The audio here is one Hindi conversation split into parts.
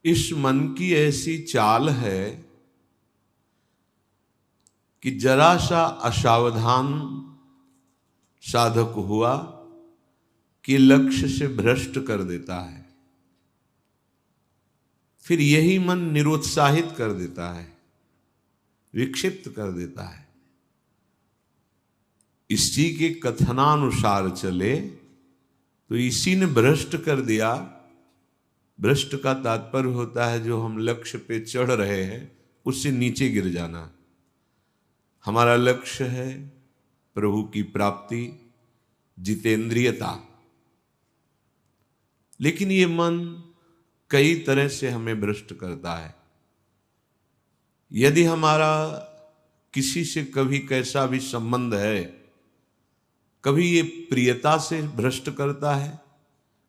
इस मन की ऐसी चाल है कि जरा सा असावधान साधक हुआ कि लक्ष्य से भ्रष्ट कर देता है। फिर यही मन निरुत्साहित कर देता है, विक्षिप्त कर देता है। इसी के कथनानुसार चले तो इसी ने भ्रष्ट कर दिया। भ्रष्ट का तात्पर्य होता है जो हम लक्ष्य पे चढ़ रहे हैं उससे नीचे गिर जाना। हमारा लक्ष्य है प्रभु की प्राप्ति, जितेंद्रियता, लेकिन ये मन कई तरह से हमें भ्रष्ट करता है। यदि हमारा किसी से कभी कैसा भी संबंध है, कभी ये प्रियता से भ्रष्ट करता है,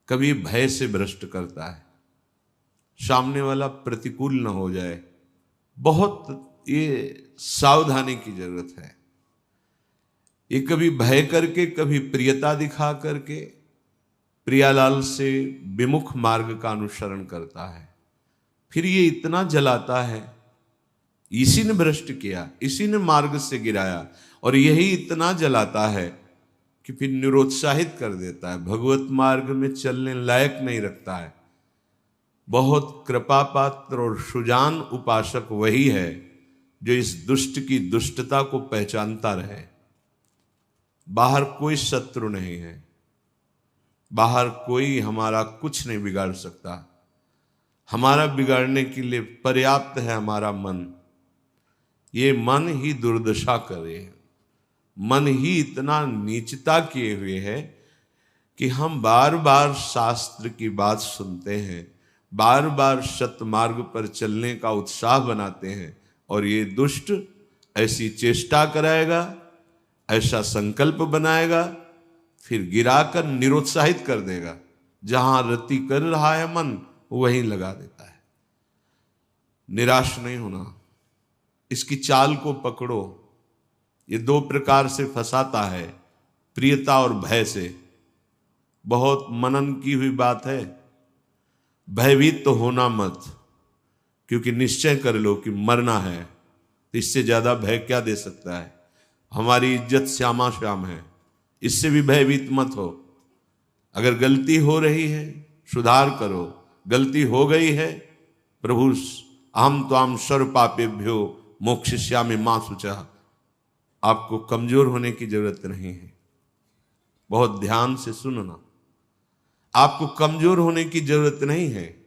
कभी भय से भ्रष्ट करता है। सामने वाला प्रतिकूल न हो जाए, बहुत ये सावधानी की जरूरत है। ये कभी भय करके, कभी प्रियता दिखा करके प्रियालाल से विमुख मार्ग का अनुसरण करता है। फिर ये इतना जलाता है, इसी ने भ्रष्ट किया, इसी ने मार्ग से गिराया, और यही इतना जलाता है कि फिर निरुत्साहित कर देता है, भगवत मार्ग में चलने लायक नहीं रखता है। बहुत कृपा पात्र और सुजान उपासक वही है जो इस दुष्ट की दुष्टता को पहचानता रहे। बाहर कोई शत्रु नहीं है, बाहर कोई हमारा कुछ नहीं बिगाड़ सकता। हमारा बिगाड़ने के लिए पर्याप्त है हमारा मन। ये मन ही दुर्दशा करे, मन ही इतना नीचता किए हुए है कि हम बार बार शास्त्र की बात सुनते हैं, बार बार सतमार्ग पर चलने का उत्साह बनाते हैं, और ये दुष्ट ऐसी चेष्टा कराएगा, ऐसा संकल्प बनाएगा, फिर गिराकर निरुत्साहित कर देगा। जहां रति कर रहा है मन वहीं लगा देता है। निराश नहीं होना, इसकी चाल को पकड़ो। ये दो प्रकार से फंसाता है, प्रियता और भय से। बहुत मनन की हुई बात है। भयभीत तो होना मत, क्योंकि निश्चय कर लो कि मरना है, तो इससे ज्यादा भय क्या दे सकता है। हमारी इज्जत श्यामा श्याम है, इससे भी भयभीत मत हो। अगर गलती हो रही है सुधार करो, गलती हो गई है प्रभु अहम त्वाम सर्व पापेभ्यो मोक्षयिष्यामि मा शुचः, आपको कमजोर होने की जरूरत नहीं है। बहुत ध्यान से सुनना, आपको कमजोर होने की जरूरत नहीं है।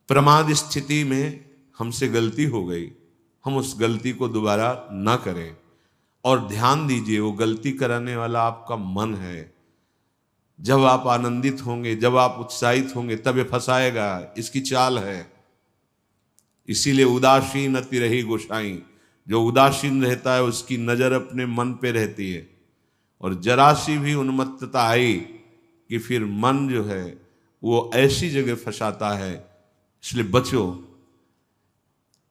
प्रमाद स्थिति में हमसे गलती हो गई, हम उस गलती को दोबारा ना करें। और ध्यान दीजिए, वो गलती कराने वाला आपका मन है। जब आप आनंदित होंगे, जब आप उत्साहित होंगे, तब ये फंसाएगा, इसकी चाल है। इसीलिए उदासीन अति रही गोसाई, जो उदासीन रहता है उसकी नजर अपने मन पे रहती है। और जरा सी भी उन्मत्तता आई कि फिर मन जो है वो ऐसी जगह फंसाता है। इसलिए बचो,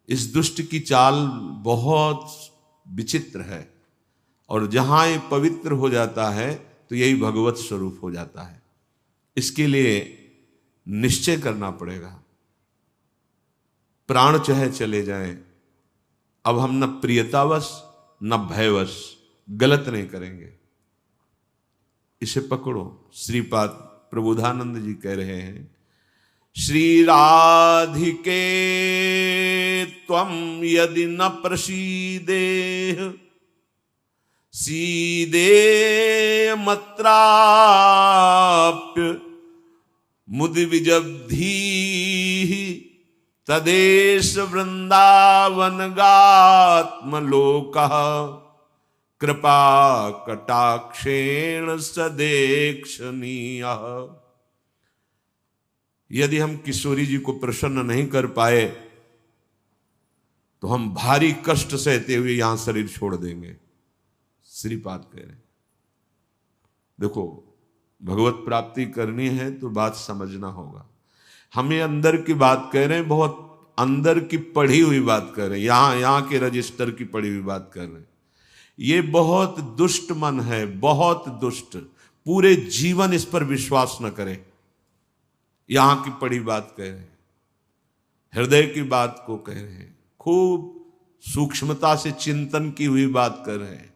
इस दुष्ट की चाल बहुत विचित्र है। और जहां ये पवित्र हो जाता है तो यही भगवत स्वरूप हो जाता है। इसके लिए निश्चय करना पड़ेगा। प्राण चाहे चले जाएं, अब हम न प्रियतावश न भयवश गलत नहीं करेंगे। इसे पकड़ो। श्रीपाद प्रबोधानंद जी कह रहे हैं, श्री राधिके त्वं यदि न प्रसीदेह सीदे मत्राप्य मुदिविजब्धी तदेश वृंदावन गात्मलोकः कृपा कटाक्षेण सदेक्षणीयः। यदि हम किशोरी जी को प्रसन्न नहीं कर पाए तो हम भारी कष्ट सहते हुए यहां शरीर छोड़ देंगे। श्रीपाद कह रहे हैं, देखो भगवत प्राप्ति करनी है तो बात समझना होगा। हम ये अंदर की बात कह रहे हैं, बहुत अंदर की पढ़ी हुई बात कर रहे हैं, यहां के रजिस्टर की पढ़ी हुई बात कर रहे हैं। ये बहुत दुष्ट मन है, बहुत दुष्ट। पूरे जीवन इस पर विश्वास न करें। यहां की पढ़ी बात कह रहे हैं। हृदय की बात को कह रहे हैं, खूब सूक्ष्मता से चिंतन की हुई बात कर रहे हैं।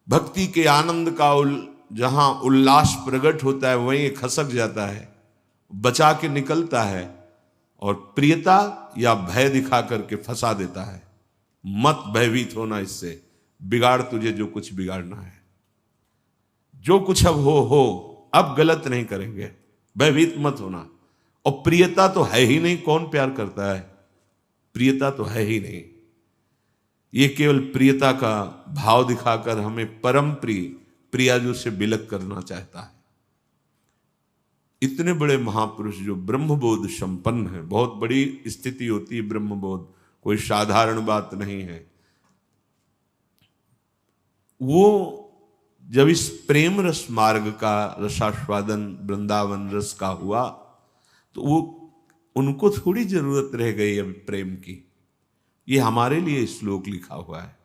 भक्ति के आनंद का जहां उल्लास प्रकट होता है वहीं खसक जाता है, बचा के निकलता है और प्रियता या भय दिखा करके फंसा देता है। मत भयभीत होना, इससे बिगाड़ तुझे जो कुछ बिगाड़ना है। जो कुछ अब हो, अब गलत नहीं करेंगे, भयभीत मत होना। और प्रियता तो है ही नहीं, कौन प्यार करता है? प्रियता तो है ही नहीं। ये केवल प्रियता का भाव दिखाकर हमें परम प्रियाजू से बिलक करना चाहता है। इतने बड़े महापुरुष जो ब्रह्मबोध संपन्न है, बहुत बड़ी स्थिति होती है ब्रह्मबोध, कोई साधारण बात नहीं है। वो जब इस प्रेम रस मार्ग का रसास्वादन वृंदावन रस का हुआ तो वो उनको थोड़ी जरूरत रह गई अब प्रेम की। ये हमारे लिए श्लोक लिखा हुआ है।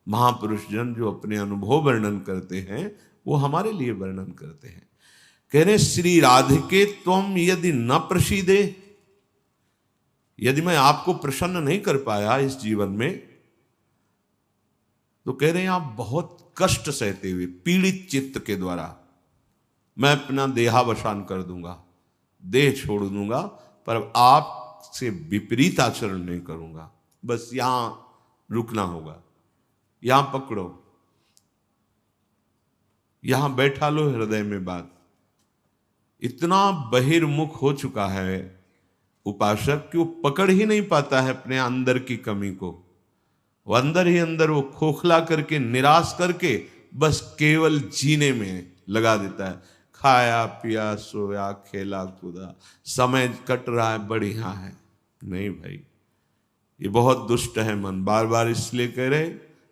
महापुरुष जन जो अपने अनुभव वर्णन करते हैं वो हमारे लिए वर्णन करते हैं। कह रहे श्री राधिके त्वम यदि न प्रसीदे, यदि मैं आपको प्रसन्न नहीं कर पाया इस जीवन में, तो कह रहे हैं आप बहुत कष्ट सहते हुए पीड़ित चित्त के द्वारा मैं अपना देहावसान कर दूंगा, देह छोड़ दूंगा, पर आपसे विपरीत आचरण नहीं करूंगा। बस यहां रुकना होगा, यहां पकड़ो, यहां बैठा लो हृदय में बात। इतना बहिर्मुख हो चुका है उपासक कि वो पकड़ ही नहीं पाता है अपने अंदर की कमी को। वो अंदर ही अंदर वो खोखला करके, निराश करके बस केवल जीने में लगा देता है। खाया पिया सोया खेला कूदा, समय कट रहा है, बढ़िया है। नहीं भाई, ये बहुत दुष्ट है मन। बार बार इसलिए कह रहे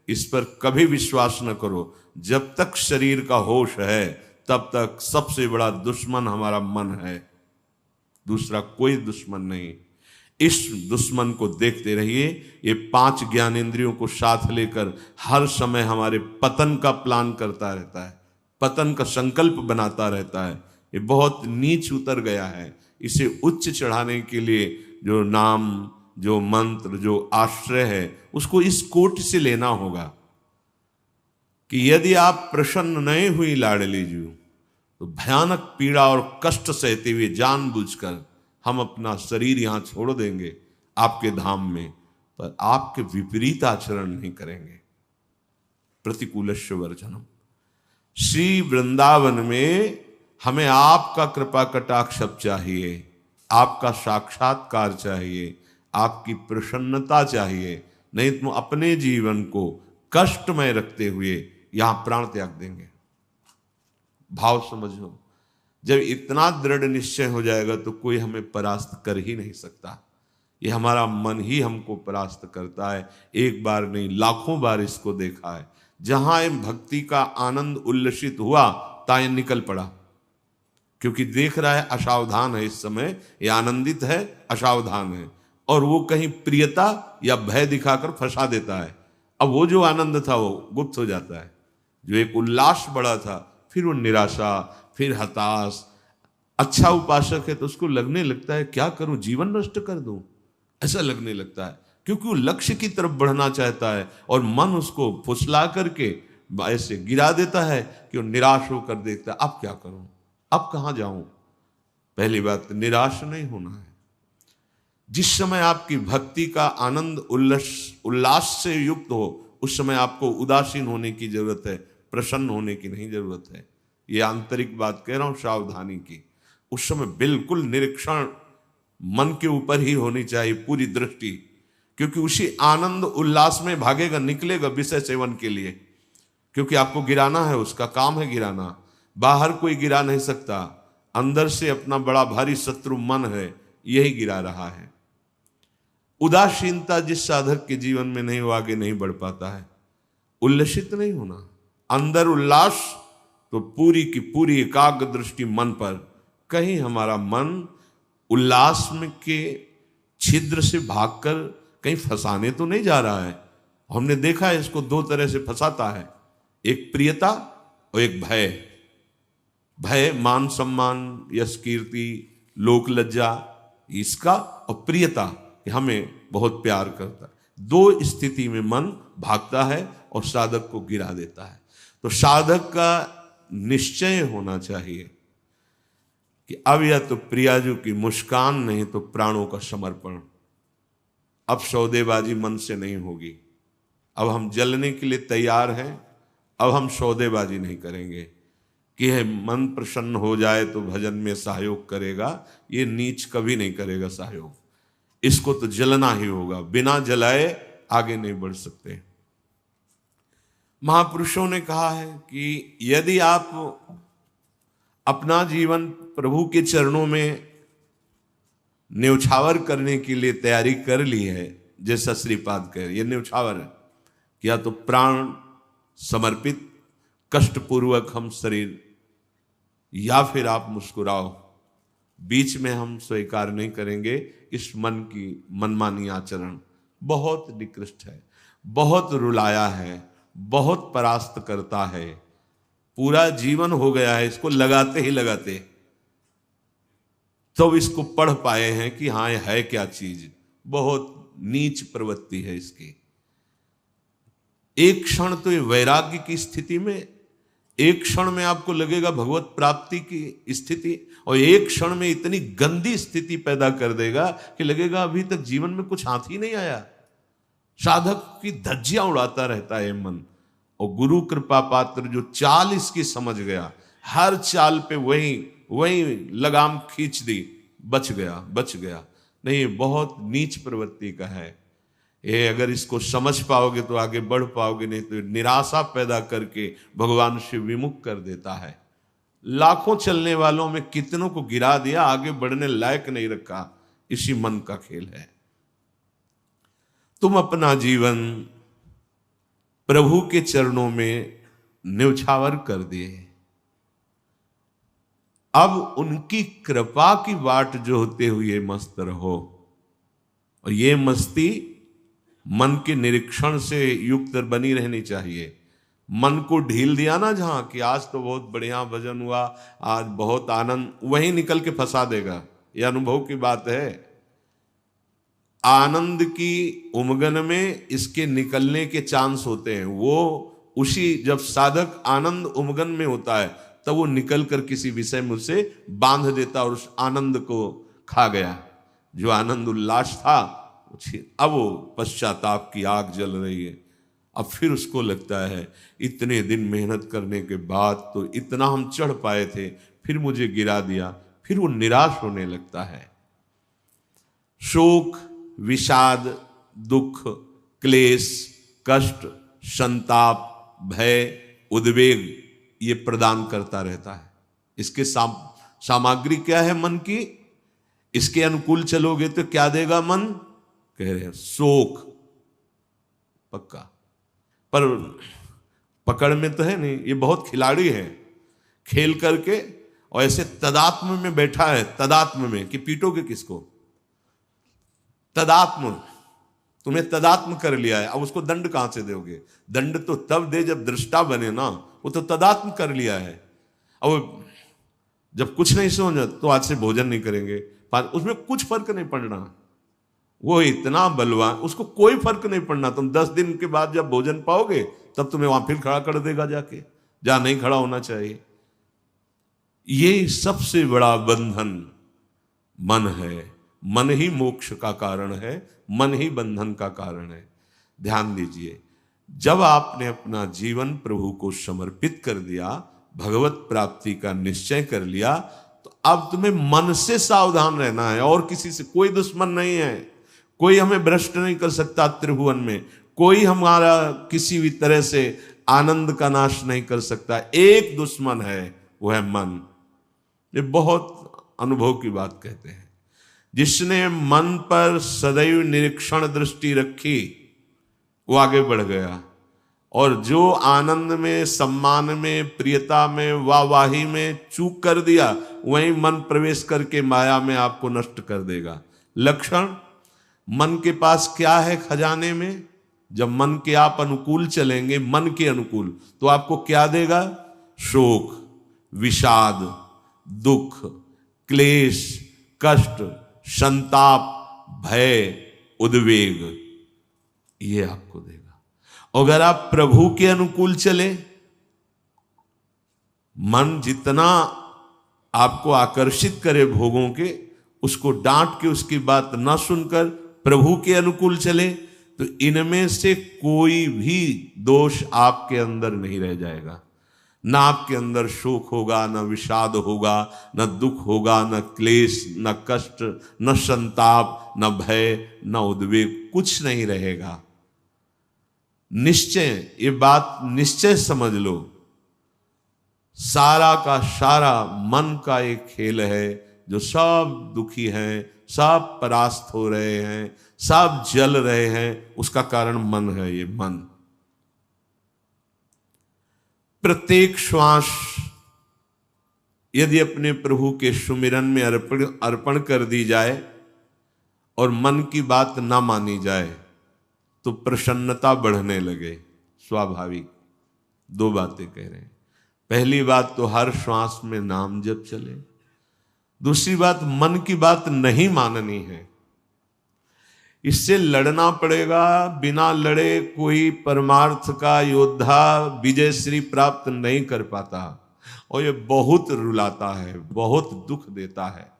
इस पर कभी विश्वास न करो। जब तक शरीर का होश है तब तक सबसे बड़ा दुश्मन हमारा मन है, दूसरा कोई दुश्मन नहीं। इस दुश्मन को देखते रहिए। ये 5 ज्ञानेंद्रियों को साथ लेकर हर समय हमारे पतन का प्लान करता रहता है, पतन का संकल्प बनाता रहता है। ये बहुत नीच उतर गया है। इसे उच्च चढ़ाने के लिए जो नाम, जो मंत्र, जो आश्रय है, उसको इस कोटि से लेना होगा कि यदि आप प्रसन्न नहीं हुई लाडली जी, तो भयानक पीड़ा और कष्ट सहते हुए जानबूझकर हम अपना शरीर यहां छोड़ देंगे आपके धाम में, पर आपके विपरीत आचरण नहीं करेंगे। प्रतिकूलस्य वर्जनम। श्री वृंदावन में हमें आपका कृपा कटाक्ष चाहिए, आपका साक्षात्कार चाहिए, आपकी प्रसन्नता चाहिए। नहीं तो अपने जीवन को कष्टमय रखते हुए यहां प्राण त्याग देंगे। भाव समझो, जब इतना दृढ़ निश्चय हो जाएगा तो कोई हमें परास्त कर ही नहीं सकता। ये हमारा मन ही हमको परास्त करता है। एक बार नहीं, लाखों बार इसको देखा है। जहां भक्ति का आनंद उल्लसित हुआ ताए निकल पड़ा, क्योंकि देख रहा है असावधान है, इस समय ये आनंदित है, असावधान है, और वो कहीं प्रियता या भय दिखाकर फंसा देता है। अब वो जो आनंद था वो गुप्त हो जाता है। जो एक उल्लास बड़ा था, फिर वो निराशा, फिर हताश। अच्छा उपासक है तो उसको लगने लगता है क्या करूं, जीवन नष्ट कर दूं, ऐसा लगने लगता है, क्योंकि वो लक्ष्य की तरफ बढ़ना चाहता है और मन उसको फुसला करके ऐसे गिरा देता है कि वो निराश होकर देखता है अब क्या करूं, अब कहां जाऊं। पहली बात, निराश नहीं होना है। जिस समय आपकी भक्ति का आनंद उल्लास से युक्त हो, उस समय आपको उदासीन होने की जरूरत है, प्रसन्न होने की नहीं जरूरत है। ये आंतरिक बात कह रहा हूं सावधानी की। उस समय बिल्कुल निरीक्षण मन के ऊपर ही होनी चाहिए, पूरी दृष्टि, क्योंकि उसी आनंद उल्लास में भागेगा, निकलेगा विषय सेवन के लिए, क्योंकि आपको गिराना है, उसका काम है गिराना। बाहर कोई गिरा नहीं सकता, अंदर से अपना बड़ा भारी शत्रु मन है, यही गिरा रहा है। उदासीनता जिस साधक के जीवन में नहीं, वो आगे नहीं बढ़ पाता है। उल्लसित नहीं होना, अंदर उल्लास, तो पूरी की पूरी एकाग्र दृष्टि मन पर। कहीं हमारा मन उल्लास में के छिद्र से भागकर कहीं फंसाने तो नहीं जा रहा है। हमने देखा है इसको 2 तरह से फंसाता है, एक प्रियता और एक भय। भय मान सम्मान, यश कीर्ति, लोक लज्जा, इसका, और प्रियता कि हमें बहुत प्यार करता है। दो स्थिति में मन भागता है और साधक को गिरा देता है। तो साधक का निश्चय होना चाहिए कि अब या तो प्रियाजू की मुस्कान, नहीं तो प्राणों का समर्पण। अब सौदेबाजी मन से नहीं होगी। अब हम जलने के लिए तैयार हैं। अब हम सौदेबाजी नहीं करेंगे कि है मन प्रसन्न हो जाए तो भजन में सहयोग करेगा। ये नीच कभी नहीं करेगा सहयोग। इसको तो जलना ही होगा, बिना जलाए आगे नहीं बढ़ सकते। महापुरुषों ने कहा है कि यदि आप अपना जीवन प्रभु के चरणों में न्यौछावर करने के लिए तैयारी कर ली है, जैसा श्रीपाद कह रहे, ये न्यौछावर है कि या तो प्राण समर्पित कष्टपूर्वक हम शरीर, या फिर आप मुस्कुराओ, बीच में हम स्वीकार नहीं करेंगे इस मन की मनमानी आचरण। बहुत निकृष्ट है, बहुत रुलाया है, बहुत परास्त करता है। पूरा जीवन हो गया है इसको लगाते ही लगाते, तो इसको पढ़ पाए हैं कि हाँ ये है क्या चीज। बहुत नीच प्रवृत्ति है इसकी। एक क्षण तो ये वैराग्य की स्थिति में, एक क्षण में आपको लगेगा भगवत प्राप्ति की स्थिति, और एक क्षण में इतनी गंदी स्थिति पैदा कर देगा कि लगेगा अभी तक जीवन में कुछ हाथ ही नहीं आया। साधक की धज्जियां उड़ाता रहता है मन। और गुरु कृपा पात्र जो चाल इसकी समझ गया, हर चाल पे वही लगाम खींच दी, बच गया। नहीं, बहुत नीच प्रवृत्ति का है ये। अगर इसको समझ पाओगे तो आगे बढ़ पाओगे, नहीं तो निराशा पैदा करके भगवान से विमुख कर देता है। लाखों चलने वालों में कितनों को गिरा दिया, आगे बढ़ने लायक नहीं रखा। इसी मन का खेल है। तुम अपना जीवन प्रभु के चरणों में न्यौछावर कर दिए। अब उनकी कृपा की बाट जोहते हुए मस्त रहो। और ये मस्ती मन के निरीक्षण से युक्त बनी रहनी चाहिए। मन को ढील दिया ना जहां कि आज तो बहुत बढ़िया भजन हुआ, आज बहुत आनंद, वहीं निकल के फंसा देगा। यह अनुभव की बात है। आनंद की उमगन में इसके निकलने के चांस होते हैं। वो उसी, जब साधक आनंद उमगन में होता है तब वो निकल कर किसी विषय में उसे बांध देता और उस आनंद को खा गया। जो आनंद उल्लास था, अब वो पश्चाताप की आग जल रही है। अब फिर उसको लगता है इतने दिन मेहनत करने के बाद तो इतना हम चढ़ पाए थे, फिर मुझे गिरा दिया। फिर वो निराश होने लगता है। शोक, विषाद, दुख, क्लेश, कष्ट, संताप, भय, उद्वेग ये प्रदान करता रहता है। इसके सामग्री क्या है मन की? इसके अनुकूल चलोगे तो क्या देगा मन? कह रहे हैं शोक पक्का। पर पकड़ में तो है नहीं, ये बहुत खिलाड़ी है। खेल करके और ऐसे तदात्म में बैठा है, तदात्म में कि पीटोगे किसको? तदात्म, तुम्हें तदात्म कर लिया है। अब उसको दंड कहां से दोगे? दंड तो तब दे जब दृष्टा बने ना। वो तो तदात्म कर लिया है। अब जब कुछ नहीं समझ तो आज से भोजन नहीं करेंगे, उसमें कुछ फर्क नहीं पड़ना। वो इतना बलवान, उसको कोई फर्क नहीं पड़ना। तुम 10 दिन के बाद जब भोजन पाओगे तब तुम्हें वहां फिर खड़ा कर देगा जाके, जहां नहीं खड़ा होना चाहिए। ये सबसे बड़ा बंधन मन है। मन ही मोक्ष का कारण है, मन ही बंधन का कारण है। ध्यान दीजिए, जब आपने अपना जीवन प्रभु को समर्पित कर दिया, भगवत प्राप्ति का निश्चय कर लिया, तो अब तुम्हें मन से सावधान रहना है। और किसी से कोई दुश्मन नहीं है। कोई हमें भ्रष्ट नहीं कर सकता त्रिभुवन में। कोई हमारा किसी भी तरह से आनंद का नाश नहीं कर सकता। एक दुश्मन है, वो है मन। ये बहुत अनुभव की बात कहते हैं। जिसने मन पर सदैव निरीक्षण दृष्टि रखी वो आगे बढ़ गया। और जो आनंद में, सम्मान में, प्रियता में, वाहवाही में चूक कर दिया, वहीं मन प्रवेश करके माया में आपको नष्ट कर देगा। लक्षण मन के पास क्या है खजाने में? जब मन के आप अनुकूल चलेंगे, मन के अनुकूल, तो आपको क्या देगा? शोक, विषाद, दुख, क्लेश, कष्ट, संताप, भय, उद्वेग, ये आपको देगा। अगर आप प्रभु के अनुकूल चले, मन जितना आपको आकर्षित करे भोगों के, उसको डांट के उसकी बात ना सुनकर प्रभु के अनुकूल चले, तो इनमें से कोई भी दोष आपके अंदर नहीं रह जाएगा। ना आपके अंदर शोक होगा, ना विषाद होगा, न दुख होगा, न क्लेश, न कष्ट, न संताप, न भय, न उद्वेग, कुछ नहीं रहेगा। निश्चय, ये बात निश्चय समझ लो, सारा का सारा मन का एक खेल है। जो सब दुखी हैं, सब परास्त हो रहे हैं, सब जल रहे हैं, उसका कारण मन है। ये मन प्रत्येक श्वास यदि अपने प्रभु के सुमिरन में अर्पण कर दी जाए और मन की बात ना मानी जाए, तो प्रसन्नता बढ़ने लगे। स्वाभाविक दो बातें कह रहे हैं। पहली बात तो हर श्वास में नाम जप चले। दूसरी बात, मन की बात नहीं माननी है। इससे लड़ना पड़ेगा। बिना लड़े कोई परमार्थ का योद्धा विजय श्री प्राप्त नहीं कर पाता, और ये बहुत रुलाता है, बहुत दुख देता है।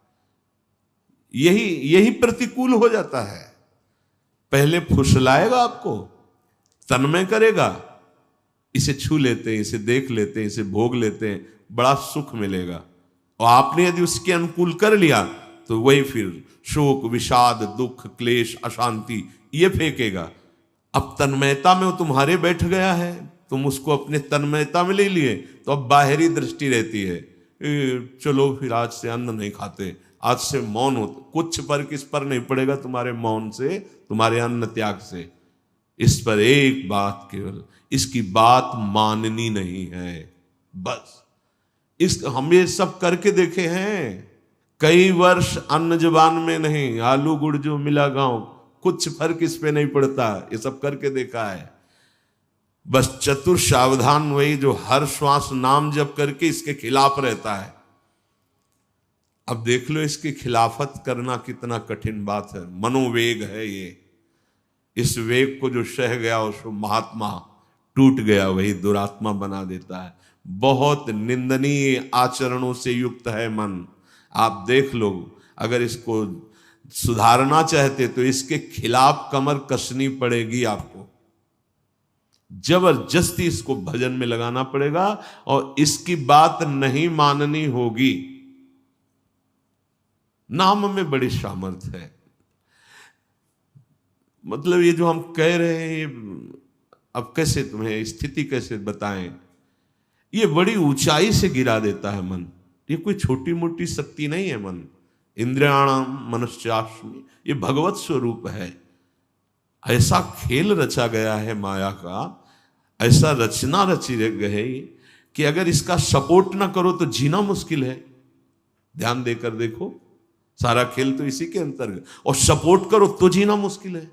यही प्रतिकूल हो जाता है। पहले फुसलाएगा आपको, तन्मय करेगा, इसे छू लेते हैं, इसे देख लेते हैं, इसे भोग लेते हैं, बड़ा सुख मिलेगा। और आपने यदि उसके अनुकूल कर लिया तो वही फिर शोक, विषाद, दुख, क्लेश, अशांति ये फेंकेगा। अब तन्मयता में वो तुम्हारे बैठ गया है, तुम उसको अपने तन्मयता में ले लिए, तो अब बाहरी दृष्टि रहती है, चलो फिर आज से अन्न नहीं खाते, आज से मौन हो। कुछ फर्क इस पर नहीं पड़ेगा तुम्हारे मौन से, तुम्हारे अन्न त्याग से। इस पर एक बात केवल, इसकी बात माननी नहीं है, बस। हम ये सब करके देखे हैं। कई वर्ष अन्न जुबान में नहीं, आलू गुड़ जो मिला गांव, कुछ फर्क इस पे नहीं पड़ता। ये सब करके देखा है। बस चतुर सावधान वही जो हर श्वास नाम जप करके इसके खिलाफ रहता है। अब देख लो इसकी खिलाफत करना कितना कठिन बात है। मनोवेग है ये। इस वेग को जो सह गया उसको महात्मा, टूट गया वही दुरात्मा बना देता है। बहुत निंदनीय आचरणों से युक्त है मन। आप देख लो, अगर इसको सुधारना चाहते तो इसके खिलाफ कमर कसनी पड़ेगी आपको। जबरदस्ती इसको भजन में लगाना पड़ेगा और इसकी बात नहीं माननी होगी। नाम में बड़ी सामर्थ्य है। मतलब ये जो हम कह रहे हैं, अब कैसे तुम्हें स्थिति कैसे बताएं, ये बड़ी ऊंचाई से गिरा देता है मन। ये कोई छोटी मोटी शक्ति नहीं है मन। इंद्रियाणाम मनश्चास्मि, ये भगवत स्वरूप है। ऐसा खेल रचा गया है माया का, ऐसा रचना रची गई कि अगर इसका सपोर्ट ना करो तो जीना मुश्किल है। ध्यान देकर देखो, सारा खेल तो इसी के अंतर्गत, और सपोर्ट करो तो जीना मुश्किल है।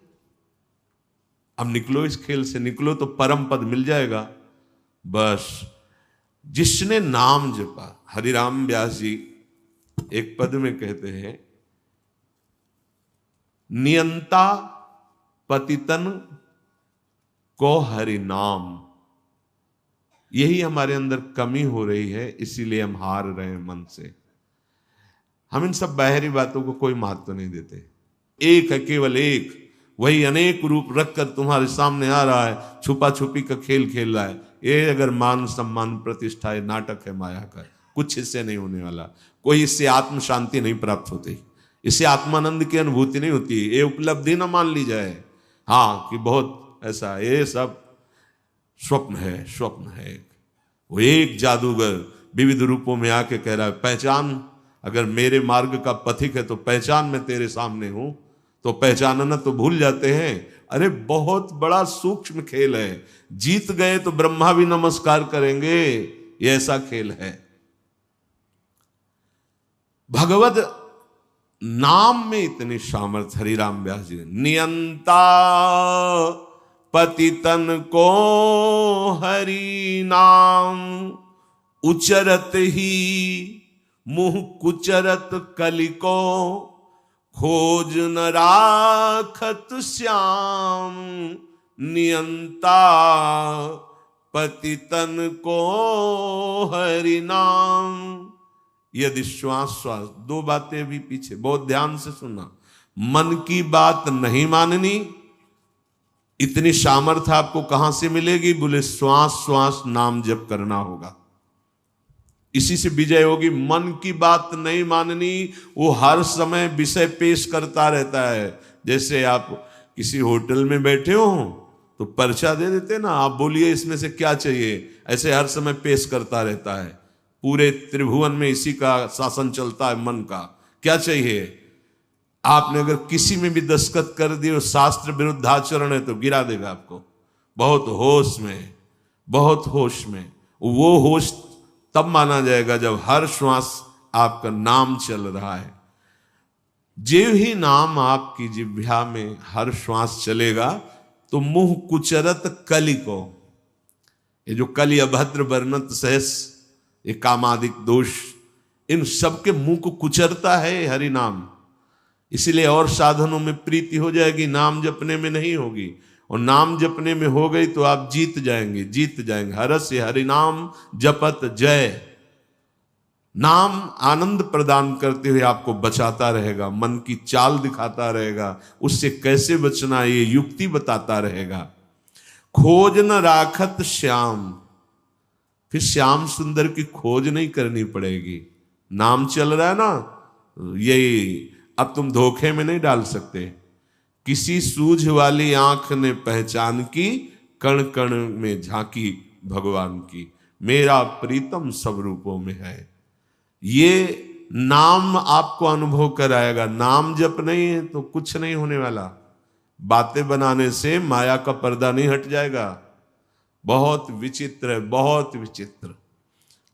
अब निकलो इस खेल से, निकलो तो परम पद मिल जाएगा। बस जिसने नाम जपा, हरिराम व्यास जी एक पद में कहते हैं, नियंता पतितन को हरि नाम। यही हमारे अंदर कमी हो रही है, इसीलिए हम हार रहे हैं मन से। हम इन सब बाहरी बातों को कोई महत्व नहीं देते। एक है, केवल एक, वही अनेक रूप रखकर तुम्हारे सामने आ रहा है, छुपा छुपी का खेल खेल रहा है। ये अगर मान सम्मान प्रतिष्ठा है, नाटक है माया का, कुछ इससे नहीं होने वाला। कोई इससे आत्म शांति नहीं प्राप्त होती, इससे आत्मानंद की अनुभूति नहीं होती। ये उपलब्धि ना मान ली जाए, हाँ कि बहुत ऐसा, ये सब स्वप्न है, स्वप्न है। वो एक जादूगर विविध रूपों में आके कह रहा है, पहचान, अगर मेरे मार्ग का पथिक है तो पहचान, मैं तेरे सामने हूं। तो पहचानना तो भूल जाते हैं। अरे बहुत बड़ा सूक्ष्म खेल है। जीत गए तो ब्रह्मा भी नमस्कार करेंगे, ये ऐसा खेल है। भगवत नाम में इतनी सामर्थ्य। हरिराम व्यास जी, नियंता पतितन को हरि नाम, उचरत ही मुह कुचरत कलिको, खोज न राखत श्याम नियंता पतितन को हरि नाम। यदि श्वास श्वास, दो बातें भी पीछे बहुत ध्यान से सुनना। मन की बात नहीं माननी, इतनी सामर्थ्य आपको कहां से मिलेगी? बोले श्वास श्वास नाम जप करना होगा, इसी से विजय होगी। मन की बात नहीं माननी, वो हर समय विषय पेश करता रहता है। जैसे आप किसी होटल में बैठे हो तो पर्चा दे देते ना, आप बोलिए इसमें से क्या चाहिए, ऐसे हर समय पेश करता रहता है। पूरे त्रिभुवन में इसी का शासन चलता है, मन का। क्या चाहिए? आपने अगर किसी में भी दस्तखत कर दिए, शास्त्र विरुद्ध आचरण है, तो गिरा देगा आपको। बहुत होश में, बहुत होश में। वो होश तब माना जाएगा जब हर श्वास आपका नाम चल रहा है। जो ही नाम आपकी जिह्वा में हर श्वास चलेगा तो मुंह कुचरत कलि को, ये जो कलि अभद्र वर्णत सहस, ये कामादिक दोष, इन सबके मुंह को कुचरता है हरि नाम। इसलिए और साधनों में प्रीति हो जाएगी, नाम जपने में नहीं होगी। और नाम जपने में हो गई तो आप जीत जाएंगे, जीत जाएंगे। हरस्य हरि नाम जपत जय। नाम आनंद प्रदान करते हुए आपको बचाता रहेगा, मन की चाल दिखाता रहेगा, उससे कैसे बचना ये युक्ति बताता रहेगा। खोज न राखत श्याम, फिर श्याम सुंदर की खोज नहीं करनी पड़ेगी। नाम चल रहा है ना, यही अब तुम धोखे में नहीं डाल सकते। किसी सूझ वाली आंख ने पहचान की, कण कण में झांकी भगवान की। मेरा प्रीतम सब रूपों में है। ये नाम आपको अनुभव कराएगा। नाम जप नहीं है तो कुछ नहीं होने वाला। बातें बनाने से माया का पर्दा नहीं हट जाएगा। बहुत विचित्र है, बहुत विचित्र।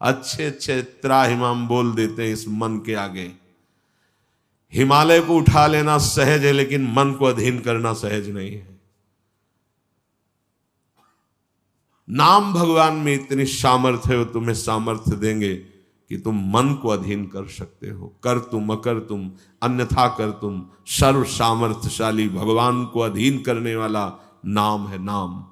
अच्छे अच्छे त्राहिमाम बोल देते हैं इस मन के आगे। हिमालय को उठा लेना सहज है, लेकिन मन को अधीन करना सहज नहीं है। नाम भगवान में इतनी सामर्थ्य है, वो तुम्हें सामर्थ्य देंगे कि तुम मन को अधीन कर सकते हो। कर तुम अकर तुम अन्यथा कर तुम, सर्व सामर्थ्यशाली भगवान को अधीन करने वाला नाम है नाम।